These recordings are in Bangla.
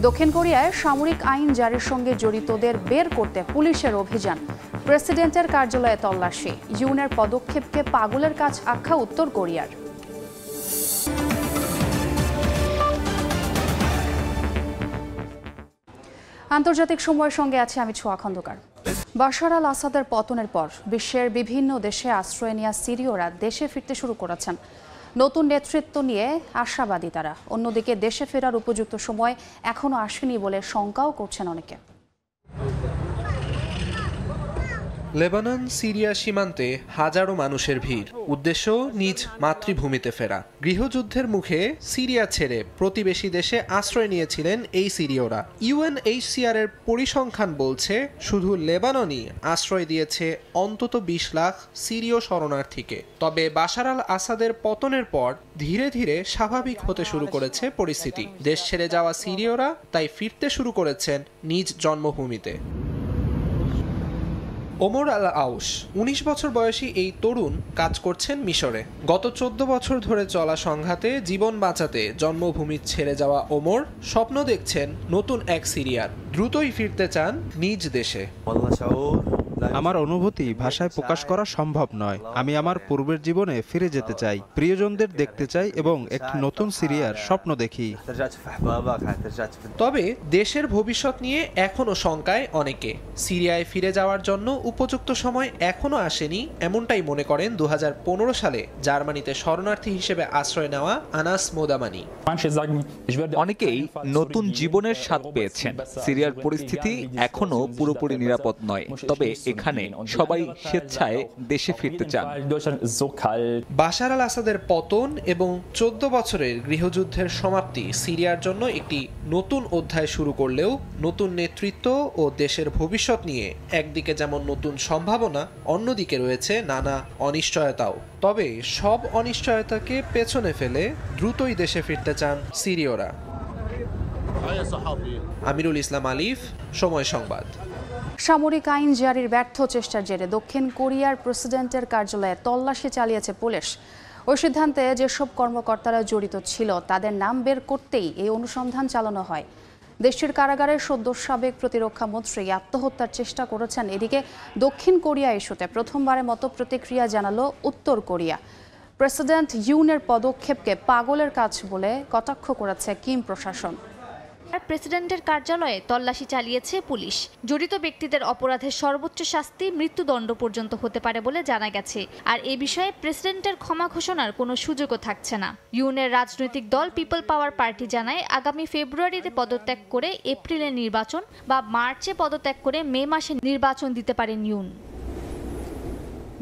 দক্ষিণ কোরিয়ায় সামরিক আইন জারির সঙ্গে জড়িতদের বের করতে পুলিশের অভিযান, প্রেসিডেন্টের কার্যালয়ে তল্লাশি। ইউনের পদক্ষেপকে পাগলের কাজ আখ্যা উত্তর কোরিয়ার। আন্তর্জাতিক সময়ের সঙ্গে আছে আমি ছোঁয়া খন্দকার। বাশার আল আসাদের পতনের পর বিশ্বের বিভিন্ন দেশে আশ্রয় নেওয়া সিরীয়রা দেশে ফিরতে শুরু করেছেন। নতুন নেতৃত্ব নিয়ে আশাবাদী তারা। অন্যদিকে দেশে ফেরার উপযুক্ত সময় এখনো আসেনি বলে শঙ্কাও করছেন অনেকে। লেবানন সিরিয়া সীমান্তে হাজারো মানুষের ভিড়, উদ্দেশ্য নিজ মাতৃভূমিতে ফেরা। গৃহযুদ্ধের মুখে সিরিয়া ছেড়ে প্রতিবেশী দেশে আশ্রয় নিয়েছিলেন এই সিরীয়রা। ইউএনএইচসিআর এর পরিসংখ্যান বলছে শুধু লেবাননই আশ্রয় দিয়েছে অন্তত 20 লাখ সিরীয় শরণার্থীকে। তবে বাশার আল আসাদের পতনের পর ধীরে ধীরে স্বাভাবিক হতে শুরু করেছে পরিস্থিতি। দেশ ছেড়ে যাওয়া সিরীয়রা তাই ফিরতে শুরু করেছেন নিজ জন্মভূমিতে। ওমর আল আউস 19 বছর বয়সী এই তরুণ কাজ করছেন মিশরে। গত 14 বছর ধরে চলা সংঘাতে জীবন বাঁচাতে জন্মভূমি ছেড়ে যাওয়া ওমর স্বপ্ন দেখছেন নতুন এক সিরিয়ার। দ্রুতই ফিরতে চান নিজ দেশে। আমার অনুভূতি ভাষায় প্রকাশ করা সম্ভব নয়। আমি আমার পূর্বের জীবনে ফিরে যেতে চাই, প্রিয়জনদের দেখতে চাই এবং একটি নতুন সিরিয়ার স্বপ্ন দেখি। তবে দেশের ভবিষ্যৎ নিয়ে এখনো শঙ্কায় অনেকে। সিরিয়ায় ফিরে যাওয়ার জন্য উপযুক্ত সময় এখনো আসেনি এমনটাই মনে করেন 2015 সালে জার্মানিতে শরণার্থী হিসেবে আশ্রয় নেওয়া আনাস মোদামানি। অনেকেই নতুন জীবনের স্বাদ পেয়েছেন। সিরিয়ার পরিস্থিতি এখনো পুরোপুরি নিরাপদ নয়, তবে এখানে সবাই স্বেচ্ছায় দেশে ফিরতে চান। বাশার আল আসাদের পতন এবং 14 বছরের গৃহযুদ্ধের সমাপ্তি সিরিয়ার জন্য একটি নতুন অধ্যায় শুরু করলেও নতুন নেতৃত্ব ও দেশের ভবিষ্যৎ নিয়ে একদিকে যেমন নতুন সম্ভাবনা, অন্যদিকে রয়েছে নানা অনিশ্চয়তাও। তবে সব অনিশ্চয়তাকে পেছনে ফেলে দ্রুতই দেশে ফিরতে চান সিরীয়রা। আমিরুল ইসলাম আলিফ, সময় সংবাদ। সামরিক আইন জারির ব্যর্থ চেষ্টার জেরে দক্ষিণ কোরিয়ার প্রেসিডেন্টের কার্যালয়ে তল্লাশি চালিয়েছে পুলিশ। ওই সিদ্ধান্তে যেসব কর্মকর্তারা জড়িত ছিল তাদের নাম বের করতেই এই অনুসন্ধান চালানো হয়। দেশটির কারাগারের সদ্য সাবেক প্রতিরক্ষা মন্ত্রী আত্মহত্যার চেষ্টা করেছেন। এদিকে দক্ষিণ কোরিয়া ইস্যুতে প্রথমবারের মতো প্রতিক্রিয়া জানালো উত্তর কোরিয়া। প্রেসিডেন্ট ইউনের পদক্ষেপকে পাগলের কাজ বলে কটাক্ষ করেছে কিম প্রশাসন। প্রেসিডেন্টের কার্যালয়ে তল্লাশি চালিয়েছে পুলিশ। জড়িত ব্যক্তিদের অপরাধের সর্বোচ্চ শাস্তি মৃত্যুদণ্ড পর্যন্ত হতে পারে বলে জানা গেছে। আর এ বিষয়ে প্রেসিডেন্টের ক্ষমা ঘোষণার কোনো সুযোগও থাকছে না। ইউনের রাজনৈতিক দল পিপল পাওয়ার পার্টি জানায় আগামী ফেব্রুয়ারিতে পদত্যাগ করে এপ্রিলে নির্বাচন বা মার্চে পদত্যাগ করে মে মাসে নির্বাচন দিতে পারেন ইউন।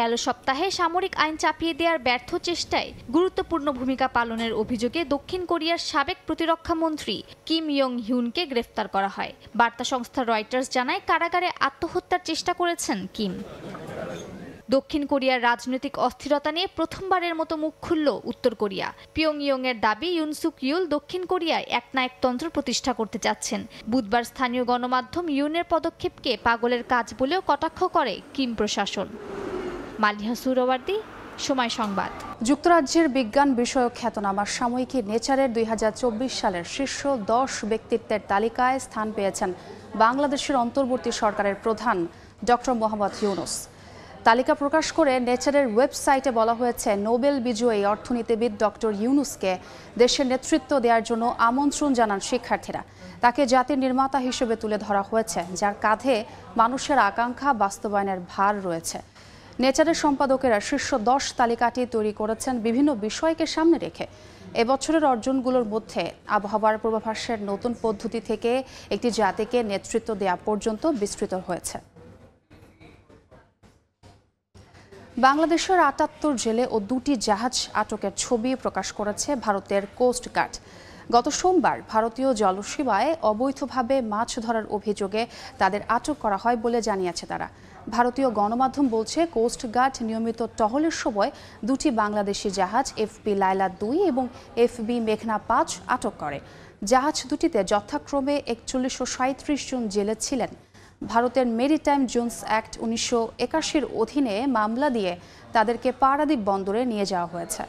গেল সপ্তাহে সামরিক আইন চাপিয়ে দেওয়ার ব্যর্থ চেষ্টায় গুরুত্বপূর্ণ ভূমিকা পালনের অভিযোগে দক্ষিণ কোরিয়ার সাবেক প্রতিরক্ষা মন্ত্রী কিম ইয়ং হিউনকে গ্রেফতার করা হয়। বার্তা সংস্থা রয়টার্স জানায় কারাগারে আত্মহত্যার চেষ্টা করেছেন কিম। দক্ষিণ কোরিয়ার রাজনৈতিক অস্থিরতা নিয়ে প্রথমবারের মতো মুখ খুলল উত্তর কোরিয়া। পিয়ংইয়ং এর দাবি ইউন সুক ইউল দক্ষিণ কোরিয়ায় একনায়কতন্ত্র প্রতিষ্ঠা করতে যাচ্ছেন। বুধবার স্থানীয় গণমাধ্যম ইউনের পদক্ষেপকে পাগলের কাজ বলেও কটাক্ষ করে কিম প্রশাসন। মালিহা সুরওয়ার্দী, সময় সংবাদ। যুক্তরাজ্যের বিজ্ঞান বিষয়ক খ্যাতনামা সাময়িকী নেচারের 2024 সালের শীর্ষ 10 ব্যক্তিত্বের তালিকায় স্থান পেয়েছেন বাংলাদেশের অন্তর্বর্তী সরকারের প্রধান ডক্টর মোহাম্মদ ইউনুস। তালিকা প্রকাশ করে নেচারের ওয়েবসাইটে বলা হয়েছে, নোবেল বিজয়ী অর্থনীতিবিদ ডক্টর ইউনুসকে দেশের নেতৃত্ব দেওয়ার জন্য আমন্ত্রণ জানান শিক্ষার্থীরা। তাকে জাতির নির্মাতা হিসেবে তুলে ধরা হয়েছে, যার কাঁধে মানুষের আকাঙ্ক্ষা বাস্তবায়নের ভার রয়েছে। নেচারের সম্পাদকেরা শীর্ষ 10 তালিকাটি তৈরি করেছেন বিভিন্ন বিষয়কে সামনে রেখে। এবছরের অর্জনগুলোর মধ্যে আবহাওয়ার পূর্বাভাসের নতুন পদ্ধতি থেকে একটি জাতিকে নেতৃত্ব দেওয়া পর্যন্ত বিস্তৃত হয়েছে। বাংলাদেশের 78 জেলে ও 2টি জাহাজ আটকের ছবি প্রকাশ করেছে ভারতের কোস্ট গার্ড। গত সোমবার ভারতীয় জলসীমায় অবৈধভাবে মাছ ধরার অভিযোগে তাদের আটক করা হয় বলে জানিয়েছে তারা। ভারতীয় গণমাধ্যম বলছে, কোস্ট গার্ড নিয়মিত টহলের সময় 2টি বাংলাদেশি জাহাজ এফবি লায়লা 2 এবং এফবি মেঘনা 5 আটক করে। জাহাজ দুটিতে যথাক্রমে 41 ও 37 জন জেলে ছিলেন। ভারতের মেরিটাইম জোনস অ্যাক্ট 1981-র অধীনে মামলা দিয়ে তাদেরকে পারাদ্বীপ বন্দরে নিয়ে যাওয়া হয়েছে।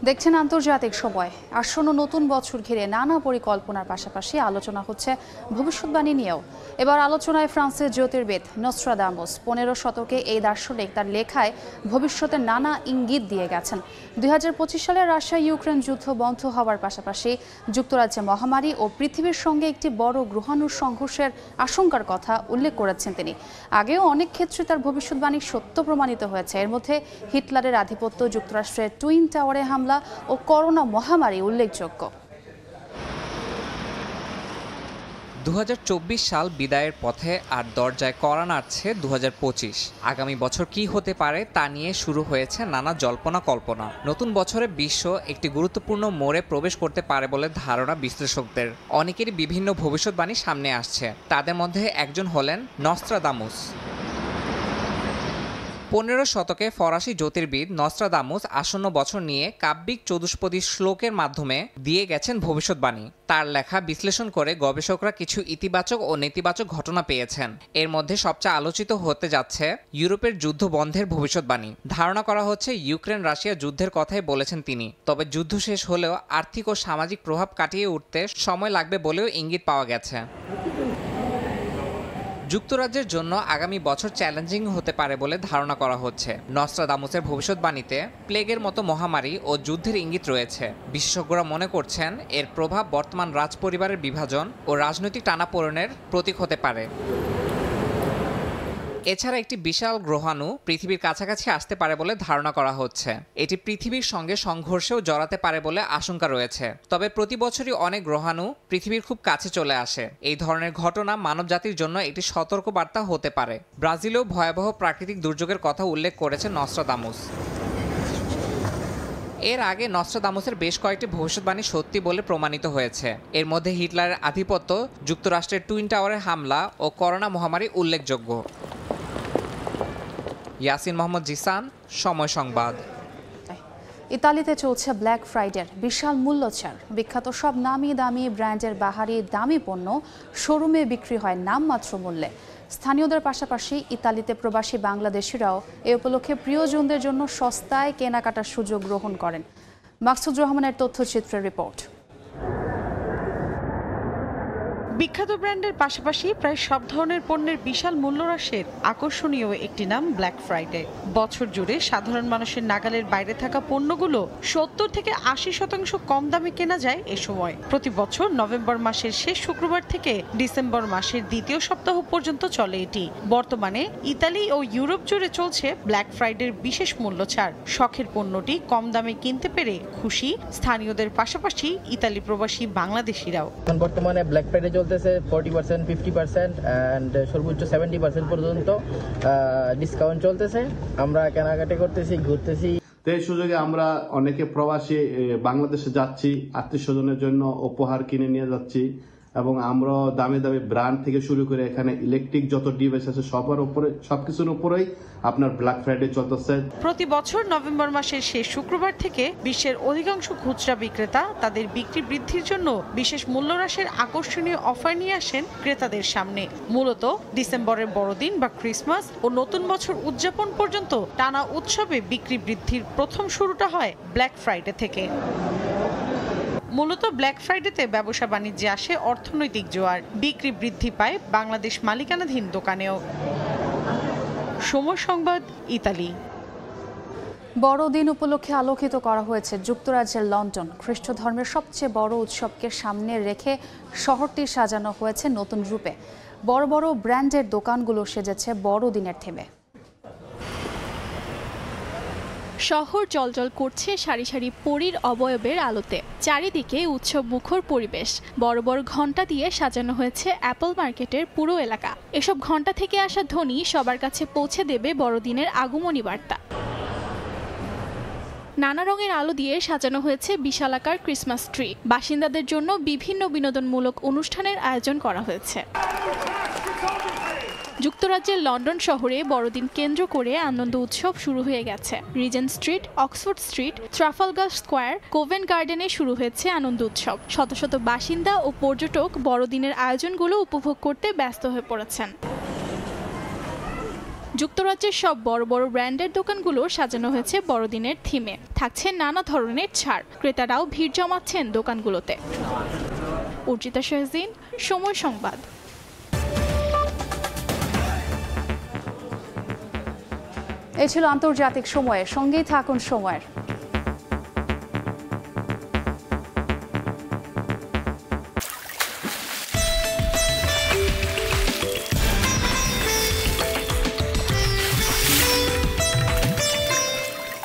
দেখছেন আন্তর্জাতিক সময়। আসন্ন নতুন বছর ঘিরে নানা পরিকল্পনার পাশাপাশি আলোচনা হচ্ছে ভবিষ্যৎবাণী নিয়েও। এবার আলোচনায় ফ্রান্সের জ্যোতির্বিদ নস্ট্রাদামুস। 15 শতকে এই দার্শনিক তার লেখায় ভবিষ্যতের নানা ইঙ্গিত দিয়ে গেছেন। 2025 সালে রাশিয়া ইউক্রেন যুদ্ধ বন্ধ হওয়ার পাশাপাশি যুক্তরাজ্যে মহামারী ও পৃথিবীর সঙ্গে একটি বড় গ্রহাণুর সংঘর্ষের আশঙ্কার কথা উল্লেখ করেছেন তিনি। আগেও অনেক ক্ষেত্রে তার ভবিষ্যৎবাণী সত্য প্রমাণিত হয়েছে। এর মধ্যে হিটলারের আধিপত্য, যুক্তরাষ্ট্রের টুইন টাওয়ারে হামলা ও করোনা মহামারী উল্লেখযোগ্য। 2024 সাল বিদায়ের পথে আর দরজায় কড়া নাড়ছে 2025। আগামী বছর কি হতে পারে তা নিয়ে শুরু হয়েছে নানা জল্পনা কল্পনা। নতুন বছরে বিশ্ব একটি গুরুত্বপূর্ণ মোড়ে প্রবেশ করতে পারে বলে ধারণা বিশ্লেষকদের। অনেকেরই বিভিন্ন ভবিষ্যৎবাণী সামনে আসছে। তাদের মধ্যে একজন হলেন নস্ট্রাদামুস। 15 শতকে ফরাসি জ্যোতির্বিদ নস্ট্রাদামুস আসন্ন বছর নিয়ে কাব্যিক চতুষ্পদী শ্লোকের মাধ্যমে দিয়ে গেছেন ভবিষ্যৎবাণী। তার লেখা বিশ্লেষণ করে গবেষকরা কিছু ইতিবাচক ও নেতিবাচক ঘটনা পেয়েছেন। এর মধ্যে সবচেয়ে আলোচিত হতে যাচ্ছে ইউরোপের যুদ্ধ বন্ধের ভবিষ্যৎবাণী। ধারণা করা হচ্ছে ইউক্রেন রাশিয়া যুদ্ধের কথাই বলেছেন তিনি। তবে যুদ্ধ শেষ হলেও আর্থিক ও সামাজিক প্রভাব কাটিয়ে উঠতে সময় লাগবে বলেও ইঙ্গিত পাওয়া গেছে। যুক্তরাজ্যের জন্য আগামী বছর চ্যালেঞ্জিং হতে পারে বলে ধারণা করা হচ্ছে। নস্ট্রাদামুসের ভবিষ্যৎবাণীতে প্লেগের মতো মহামারী ও যুদ্ধের ইঙ্গিত রয়েছে। বিশেষজ্ঞরা মনে করছেন এর প্রভাব বর্তমান রাজপরিবারের বিভাজন ও রাজনৈতিক টানাপোড়েনের প্রতীক হতে পারে। এছাড়া একটি বিশাল গ্রহাণু পৃথিবীর কাছাকাছি আসতে পারে বলে ধারণা করা হচ্ছে। এটি পৃথিবীর সঙ্গে সংঘর্ষেও জড়াতে পারে বলে আশঙ্কা রয়েছে। তবে প্রতি বছরই অনেক গ্রহাণু পৃথিবীর খুব কাছে চলে আসে। এই ধরনের ঘটনা মানবজাতির জন্য একটি সতর্কবার্তা হতে পারে। ব্রাজিলেও ভয়াবহ প্রাকৃতিক দুর্যোগের কথা উল্লেখ করেছে নস্ট্রাদামুস। এর আগে নস্ট্রাদামুসের বেশ কয়েকটি ভবিষ্যৎবাণী সত্যি বলে প্রমাণিত হয়েছে। এর মধ্যে হিটলারের আধিপত্য, যুক্তরাষ্ট্রের টুইন টাওয়ারে হামলা ও করোনা মহামারী উল্লেখযোগ্য। ইয়াসিন মোহাম্মদ জিসান, সময় সংবাদ। ইতালিতে চলছে ব্ল্যাক ফ্রাইডের বিশাল মূল্যছাড়। বিখ্যাত সব নামি দামি ব্র্যান্ডের বাহারি দামি পণ্য শোরুমে বিক্রি হয় নামমাত্র মূল্যে। স্থানীয়দের পাশাপাশি ইতালিতে প্রবাসী বাংলাদেশিরাও এ উপলক্ষে প্রিয়জনদের জন্য সস্তায় কেনাকাটার সুযোগ গ্রহণ করেন। মাকসুদ রহমানের তথ্যচিত্রের রিপোর্ট। বিখ্যাত ব্র্যান্ডের পাশাপাশি প্রায় সব ধরনের পণ্যের বিশাল মূল্যহ্রাসের আকর্ষণীয় একটি নাম ব্ল্যাক ফ্রাইডে। বছর জুড়ে সাধারণ মানুষের নাগালের বাইরে থাকা পণ্যগুলো 70 থেকে 80% কম দামে কেনা যায় এ সময়। প্রতি বছর নভেম্বর মাসের শেষ শুক্রবার থেকে ডিসেম্বর মাসের দ্বিতীয় সপ্তাহ পর্যন্ত চলে এটি। বর্তমানে ইতালি ও ইউরোপ জুড়ে চলছে ব্ল্যাক ফ্রাইডের বিশেষ মূল্য ছাড়। শখের পণ্যটি কম দামে কিনতে পেরে খুশি স্থানীয়দের পাশাপাশি ইতালি প্রবাসী বাংলাদেশিরাও। বর্তমানে ব্ল্যাক ফ্রাইডে চলতেছে 40%, 50% এন্ড সর্বোচ্চ 70% পর্যন্ত ডিসকাউন্ট চলতেছে। আমরা কেনাকাটি করতেছি, ঘুরতেছি। তো এই সুযোগে আমরা অনেকে প্রবাসী বাংলাদেশে যাচ্ছি, আত্মীয় স্বজনের জন্য উপহার কিনে নিয়ে যাচ্ছি এবং আমরা দামি দামি ব্র্যান্ড থেকে শুরু করে এখানে ইলেকট্রিক যত ডিভাইস আছে সবার উপরে, সবকিছুর উপরেই আপনার ব্ল্যাক ফ্রাইডে চলতেছে। প্রতি বছর নভেম্বর মাসের শেষ শুক্রবার থেকে বিশ্বের অধিকাংশ খুচরা বিক্রেতা তাদের বিক্রি বৃদ্ধির জন্য বিশেষ মূল্যহ্রাসের আকর্ষণীয় অফার নিয়ে আসেন ক্রেতাদের সামনে। মূলত ডিসেম্বরের বড়দিন বা ক্রিসমাস ও নতুন বছর উদযাপন পর্যন্ত টানা উৎসবে বিক্রি বৃদ্ধির প্রথম শুরুটা হয় ব্ল্যাক ফ্রাইডে থেকে। মূলত ব্ল্যাক ফ্রাইডেতে ব্যবসা বাণিজ্যে আসে অর্থনৈতিক জোয়ার। বিক্রি বৃদ্ধি পায় বাংলাদেশ মালিকানাধীন দোকানেও। সময় সংবাদ, ইতালি। বড়দিন উপলক্ষে আলোকিত করা হয়েছে যুক্তরাজ্যের লন্ডন। খ্রিস্ট ধর্মের সবচেয়ে বড় উৎসবকে সামনে রেখে শহরটি সাজানো হয়েছে নতুন রূপে। বড় বড় ব্র্যান্ডের দোকানগুলো সেজেছে বড়দিনের থিমে। শহর জলজল করছে সারি সারি পরীর অবয়বের আলোতে। চারিদিকে উৎসব মুখর পরিবেশ। বড় বড় ঘণ্টা দিয়ে সাজানো হয়েছে অ্যাপল মার্কেটের পুরো এলাকা। এসব ঘণ্টা থেকে আসা ধ্বনি সবার কাছে পৌঁছে দেবে বড়দিনের আগমনী বার্তা। নানা রঙের আলো দিয়ে সাজানো হয়েছে বিশালাকার ক্রিসমাস ট্রি। বাসিন্দাদের জন্য বিভিন্ন বিনোদনমূলক অনুষ্ঠানের আয়োজন করা হয়েছে। যুক্তরাজ্যের লন্ডন শহরে বড়দিন কেন্দ্র করে আনন্দ উৎসব শুরু হয়ে গেছে। Regent street, Oxford street, Trafalgar square, Covent গার্ডেনে শুরু হয়েছে আনন্দ উৎসব। শত শত বাসিন্দা ও পর্যটক বড়দিনের আয়োজনগুলো উপভোগ করতে ব্যস্ত হয়ে পড়েছেন। যুক্তরাজ্যের সব বড় বড় ব্র্যান্ডের দোকানগুলো সাজানো হয়েছে বড়দিনের থিমে। থাকছে নানা ধরনের ছাড়, ক্রেতারাও ভিড় জমাচ্ছেন দোকানগুলোতে। অর্জিতা শাহজিন, সময় সংবাদ। এই ছিল আন্তর্জাতিক সময়ের সঙ্গেই থাকুন সময়ের।